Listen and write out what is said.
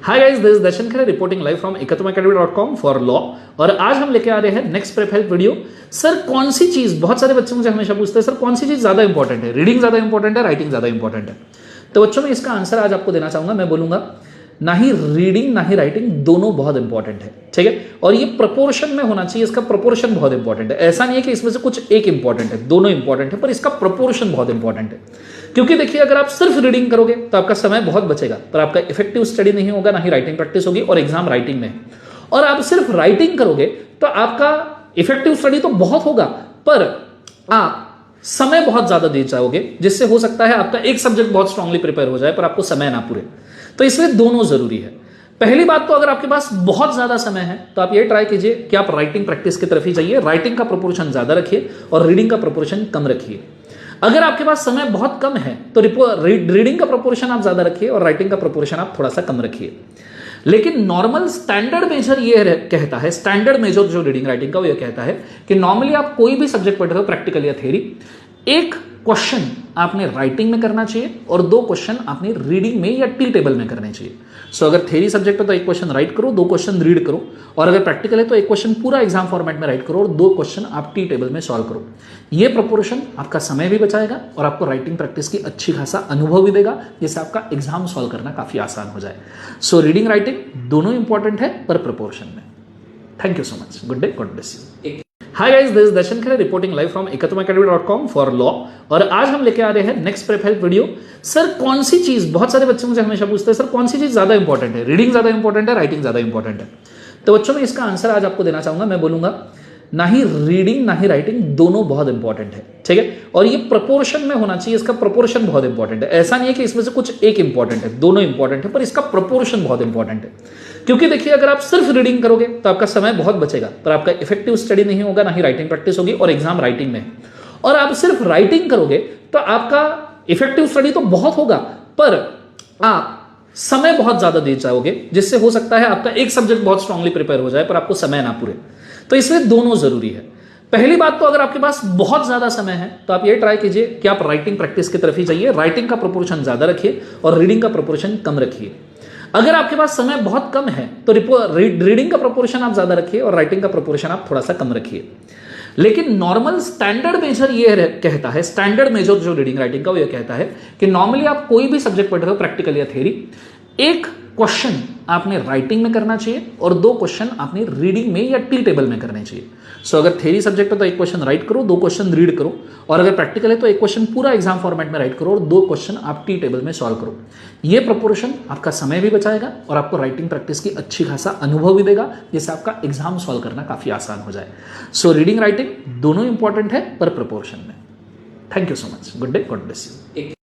Hi guys, this is Darshan Khare reporting live from ekathamacademy.com for law. और आज हम लेके आ रहे हैं next prep help video. Sir कौन सी चीज, बहुत सारे बच्चे मुझे हमेशा पूछते हैं सर कौन सी चीज ज्यादा इंपॉर्टेंट है, रीडिंग ज्यादा इंपॉर्टेंट है, राइटिंग ज्यादा इंपॉर्टेंट है। तो बच्चों में इसका आंसर आज आपको देना चाहूंगा। मैं बोलूंगा ना ही रीडिंग ना ही राइटिंग, दोनों बहुत इंपॉर्टेंट है, ठीक है। और ये प्रोपोर्शन में होना चाहिए, इसका प्रोपोर्शन बहुत इंपॉर्टेंट है। ऐसा नहीं है कि इसमें से कुछ एक इंपॉर्टेंट है, दोनों इंपॉर्टेंट है, पर इसका प्रोपोर्शन बहुत इंपॉर्टेंट है। क्योंकि देखिए, अगर आप सिर्फ रीडिंग करोगे तो आपका समय बहुत बचेगा, पर आपका इफेक्टिव स्टडी नहीं होगा, ना ही राइटिंग प्रैक्टिस होगी, और एग्जाम राइटिंग में है। और आप सिर्फ राइटिंग करोगे तो आपका इफेक्टिव स्टडी तो बहुत होगा, पर आप समय बहुत ज्यादा दे जाओगे, जिससे हो सकता है आपका एक सब्जेक्ट बहुत स्ट्रांगली प्रिपेयर हो जाए पर आपको समय ना पूरे। तो इसलिए दोनों जरूरी है। पहली बात तो, अगर आपके पास बहुत ज्यादा समय है तो आप ये ट्राई कीजिए कि आप राइटिंग प्रैक्टिस की तरफ ही जाइए, राइटिंग का प्रोपोर्शन ज्यादा रखिए और रीडिंग का प्रोपोर्शन कम रखिए। अगर आपके पास समय बहुत कम है तो रीडिंग का प्रोपोर्शन आप ज्यादा रखिए और राइटिंग का प्रोपोर्शन आप थोड़ा सा कम रखिए। लेकिन नॉर्मल स्टैंडर्ड मेजर ये कहता है, स्टैंडर्ड मेजर जो रीडिंग राइटिंग का वो ये कहता है कि नॉर्मली आप कोई भी सब्जेक्ट पढ़ रहे हो, प्रैक्टिकल या थ्योरी, एक क्वेश्चन आपने राइटिंग में करना चाहिए और 2 क्वेश्चन आपने रीडिंग में या टी टेबल में करने चाहिए। सो अगर थ्योरी सब्जेक्ट है तो 1 क्वेश्चन राइट करो, 2 क्वेश्चन रीड करो, और अगर प्रैक्टिकल है तो 1 क्वेश्चन पूरा एग्जाम फॉर्मेट में राइट करो और 2 क्वेश्चन आप टी टेबल में सॉल्व करो। ये प्रोपोर्शन आपका समय भी बचाएगा और आपको राइटिंग प्रैक्टिस की अच्छी खासा अनुभव भी देगा, जिससे आपका एग्जाम सॉल्व करना काफी आसान हो जाए। सो रीडिंग राइटिंग दोनों इंपॉर्टेंट है, पर प्रोपोर्शन में। Thank you so much, good day, God bless you. Hi guys, this is Darshan Khare reporting live from ekathamacademy.com for law. और आज हम लेके आ रहे हैं next prep help video. Sir कौन सी चीज, बहुत सारे बच्चे मुझे हमेशा पूछते हैं सर कौन सी चीज ज्यादा इंपॉर्टेंट है, रीडिंग ज्यादा इंपॉर्टेंट है, राइटिंग ज्यादा इंपॉर्टेंट है। तो बच्चों में इसका आंसर आज आपको देना चाहूंगा। मैं बोलूंगा ना ही रीडिंग ना ही राइटिंग, दोनों बहुत इंपॉर्टेंट है, ठीक है। और ये प्रोपोर्शन में होना चाहिए, इसका प्रोपोर्शन बहुत इंपॉर्टेंट है। ऐसा नहीं है कि इसमें से कुछ एक इंपॉर्टेंट है, दोनों इंपॉर्टेंट है, पर इसका प्रोपोर्शन बहुत इंपॉर्टेंट है। क्योंकि देखिए, अगर आप सिर्फ रीडिंग करोगे तो आपका समय बहुत बचेगा, पर आपका इफेक्टिव स्टडी नहीं होगा, ना ही राइटिंग प्रैक्टिस होगी, और एग्जाम राइटिंग में है। और आप सिर्फ राइटिंग करोगे तो आपका इफेक्टिव स्टडी तो बहुत होगा, पर आप समय बहुत ज्यादा दे जाओगे, जिससे हो सकता है आपका एक सब्जेक्ट बहुत स्ट्रांगली प्रिपेयर हो जाए पर आपको समय ना पूरे। तो इसलिए दोनों जरूरी है। पहली बात तो, अगर आपके पास बहुत ज्यादा समय है तो आप ये ट्राई कीजिए कि आप राइटिंग प्रैक्टिस की तरफ ही जाइए, राइटिंग का प्रोपोर्शन ज्यादा रखिए और रीडिंग का प्रोपोर्शन कम रखिए। अगर आपके पास समय बहुत कम है तो रीडिंग का प्रोपोर्शन आप ज्यादा रखिए और राइटिंग का प्रोपोर्शन आप थोड़ा सा कम रखिए। लेकिन नॉर्मल स्टैंडर्ड मेजर ये कहता है, स्टैंडर्ड मेजर जो रीडिंग राइटिंग का वो ये कहता है कि नॉर्मली आप कोई भी सब्जेक्ट पढ़ रहे हो, प्रैक्टिकल या थ्योरी, एक क्वेश्चन आपने राइटिंग में करना चाहिए और 2 क्वेश्चन आपने रीडिंग में या टी टेबल में करने चाहिए। सो अगर थ्योरी सब्जेक्ट है तो 1 क्वेश्चन राइट करो, 2 क्वेश्चन रीड करो, और अगर प्रैक्टिकल है तो 1 क्वेश्चन पूरा एग्जाम फॉर्मेट में राइट करो और 2 क्वेश्चन आप टी टेबल में सॉल्व करो। ये प्रोपोर्शन आपका समय भी बचाएगा और आपको राइटिंग प्रैक्टिस की अच्छी खासा अनुभव भी देगा, जिससे आपका एग्जाम सॉल्व करना काफी आसान हो जाए। सो रीडिंग राइटिंग दोनों इंपॉर्टेंट है, पर प्रोपोर्शन में। Thank you so much, good day, God bless you.